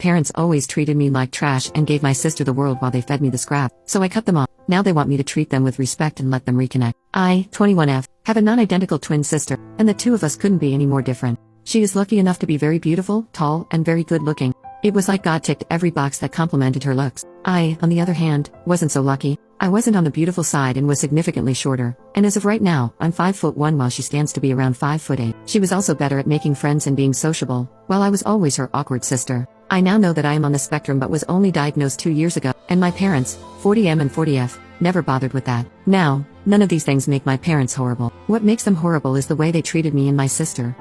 Parents always treated me like trash and gave my sister the world while they fed me the scrap, so I cut them off. Now they want me to treat them with respect and let them reconnect. I, 21F, have a non-identical twin sister, and the two of us couldn't be any more different. She is lucky enough to be very beautiful, tall, and very good looking. It was like God ticked every box that complimented her looks. I, on the other hand, wasn't so lucky. I wasn't on the beautiful side and was significantly shorter, and as of right now, I'm 5'1" while she stands to be around 5'8". She was also better at making friends and being sociable, while I was always her awkward sister. I now know that I am on the spectrum but was only diagnosed 2 years ago, and my parents, 40M and 40F, never bothered with that. Now, none of these things make my parents horrible. What makes them horrible is the way they treated me and my sister.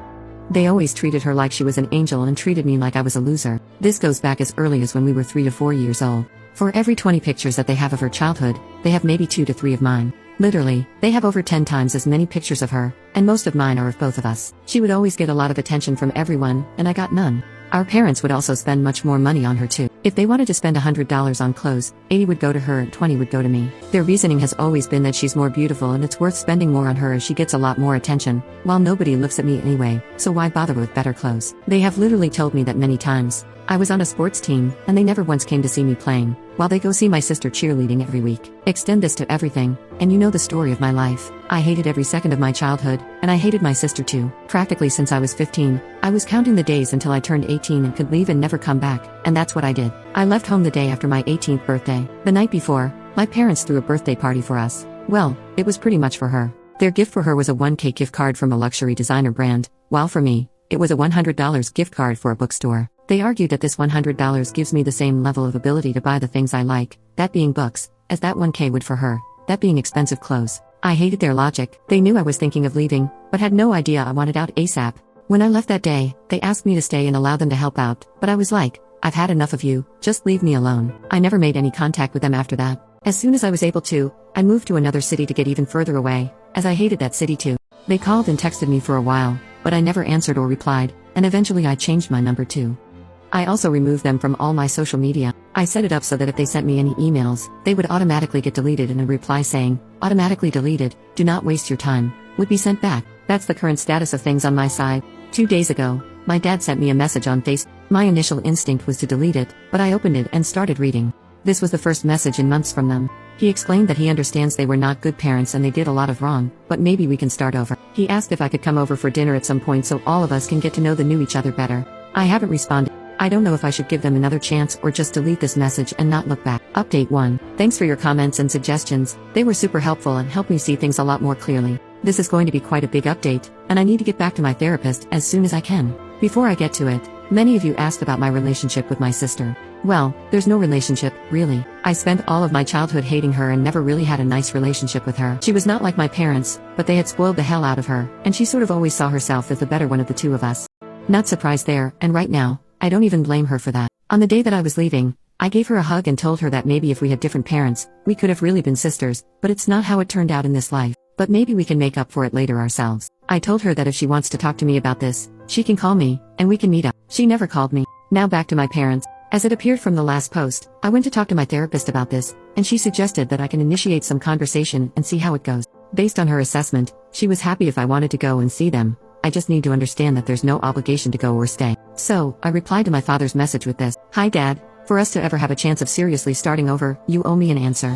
They always treated her like she was an angel and treated me like I was a loser. This goes back as early as when we were 3 to 4 years old. For every 20 pictures that they have of her childhood, they have maybe 2 to 3 of mine. Literally, they have over 10 times as many pictures of her, and most of mine are of both of us. She would always get a lot of attention from everyone, and I got none. Our parents would also spend much more money on her too. If they wanted to spend $100 on clothes, 80 would go to her and 20 would go to me. Their reasoning has always been that she's more beautiful and it's worth spending more on her as she gets a lot more attention, while nobody looks at me anyway, so why bother with better clothes? They have literally told me that many times. I was on a sports team, and they never once came to see me playing, while they go see my sister cheerleading every week. Extend this to everything, and you know the story of my life. I hated every second of my childhood, and I hated my sister too. Practically since I was 15, I was counting the days until I turned 18 and could leave and never come back, and that's what I did. I left home the day after my 18th birthday. The night before, my parents threw a birthday party for us. Well, it was pretty much for her. Their gift for her was a 1K gift card from a luxury designer brand, while for me, it was a $100 gift card for a bookstore. They argued that this $100 gives me the same level of ability to buy the things I like, that being books, as that 1K would for her, that being expensive clothes. I hated their logic. They knew I was thinking of leaving, but had no idea I wanted out ASAP. When I left that day, they asked me to stay and allow them to help out, but I was like, I've had enough of you, just leave me alone. I never made any contact with them after that. As soon as I was able to, I moved to another city to get even further away, as I hated that city too. They called and texted me for a while, but I never answered or replied, and eventually I changed my number too. I also removed them from all my social media. I set it up so that if they sent me any emails, they would automatically get deleted and a reply saying, automatically deleted, do not waste your time, would be sent back. That's the current status of things on my side. 2 days ago, my dad sent me a message on Facebook. My initial instinct was to delete it, but I opened it and started reading. This was the first message in months from them. He explained that he understands they were not good parents and they did a lot of wrong, but maybe we can start over. He asked if I could come over for dinner at some point so all of us can get to know each other better. I haven't responded. I don't know if I should give them another chance or just delete this message and not look back. Update 1. Thanks for your comments and suggestions. They were super helpful and helped me see things a lot more clearly. This is going to be quite a big update, and I need to get back to my therapist as soon as I can. Before I get to it, many of you asked about my relationship with my sister. Well, there's no relationship, really. I spent all of my childhood hating her and never really had a nice relationship with her. She was not like my parents, but they had spoiled the hell out of her, and she sort of always saw herself as the better one of the two of us. Not surprised there, and right now, I don't even blame her for that. On the day that I was leaving, I gave her a hug and told her that maybe if we had different parents, we could have really been sisters, but it's not how it turned out in this life. But maybe we can make up for it later ourselves. I told her that if she wants to talk to me about this, she can call me, and we can meet up. She never called me. Now back to my parents. As it appeared from the last post, I went to talk to my therapist about this, and she suggested that I can initiate some conversation and see how it goes. Based on her assessment, she was happy if I wanted to go and see them. I just need to understand that there's no obligation to go or stay. So, I replied to my father's message with this. Hi Dad, for us to ever have a chance of seriously starting over, you owe me an answer.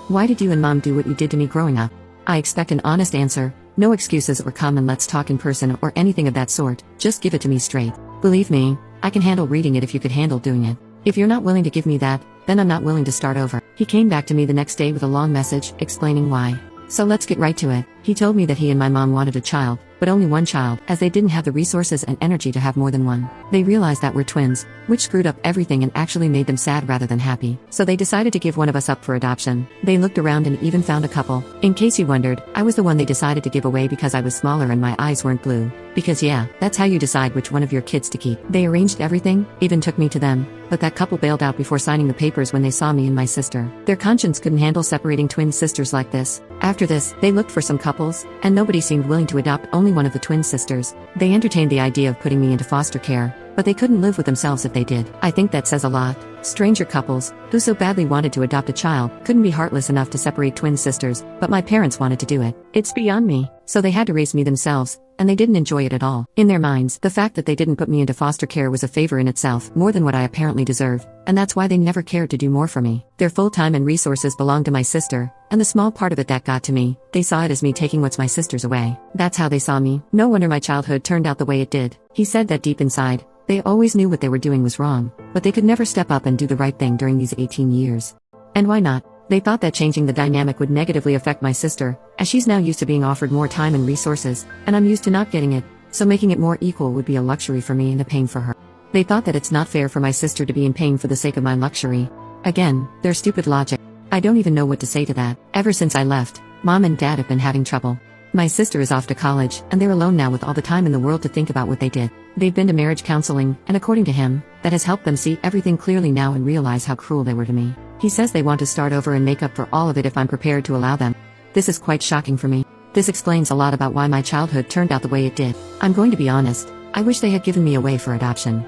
Why did you and Mom do what you did to me growing up? I expect an honest answer, no excuses or come and let's talk in person or anything of that sort, just give it to me straight. Believe me, I can handle reading it if you could handle doing it. If you're not willing to give me that, then I'm not willing to start over. He came back to me the next day with a long message, explaining why. So let's get right to it. He told me that he and my mom wanted a child, but only one child, as they didn't have the resources and energy to have more than one. They realized that we're twins, which screwed up everything and actually made them sad rather than happy. So they decided to give one of us up for adoption. They looked around and even found a couple. In case you wondered, I was the one they decided to give away because I was smaller and my eyes weren't blue. Because yeah, that's how you decide which one of your kids to keep. They arranged everything, even took me to them, but that couple bailed out before signing the papers when they saw me and my sister. Their conscience couldn't handle separating twin sisters like this. After this, they looked for some couples, and nobody seemed willing to adopt only one of the twin sisters. They entertained the idea of putting me into foster care, but they couldn't live with themselves if they did. I think that says a lot. Stranger couples, who so badly wanted to adopt a child, couldn't be heartless enough to separate twin sisters, but my parents wanted to do it. It's beyond me. So they had to raise me themselves, and they didn't enjoy it at all. In their minds, the fact that they didn't put me into foster care was a favor in itself, more than what I apparently deserved, and that's why they never cared to do more for me. Their full time and resources belonged to my sister, and the small part of it that got to me, they saw it as me taking what's my sister's away. That's how they saw me. No wonder my childhood turned out the way it did. He said that deep inside, they always knew what they were doing was wrong, but they could never step up and do the right thing during these 18 years. And why not? They thought that changing the dynamic would negatively affect my sister, as she's now used to being offered more time and resources, and I'm used to not getting it, so making it more equal would be a luxury for me and a pain for her. They thought that it's not fair for my sister to be in pain for the sake of my luxury. Again, their stupid logic. I don't even know what to say to that. Ever since I left, Mom and Dad have been having trouble. My sister is off to college, and they're alone now with all the time in the world to think about what they did. They've been to marriage counseling, and according to him, that has helped them see everything clearly now and realize how cruel they were to me. He says they want to start over and make up for all of it if I'm prepared to allow them. This is quite shocking for me. This explains a lot about why my childhood turned out the way it did. I'm going to be honest, I wish they had given me away for adoption.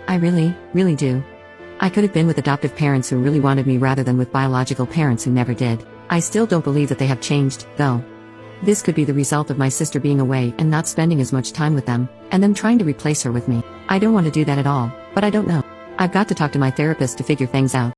I really do. I could have been with adoptive parents who really wanted me rather than with biological parents who never did. I still don't believe that they have changed, though. This could be the result of my sister being away and not spending as much time with them, and them trying to replace her with me. I don't want to do that at all, but I don't know. I've got to talk to my therapist to figure things out.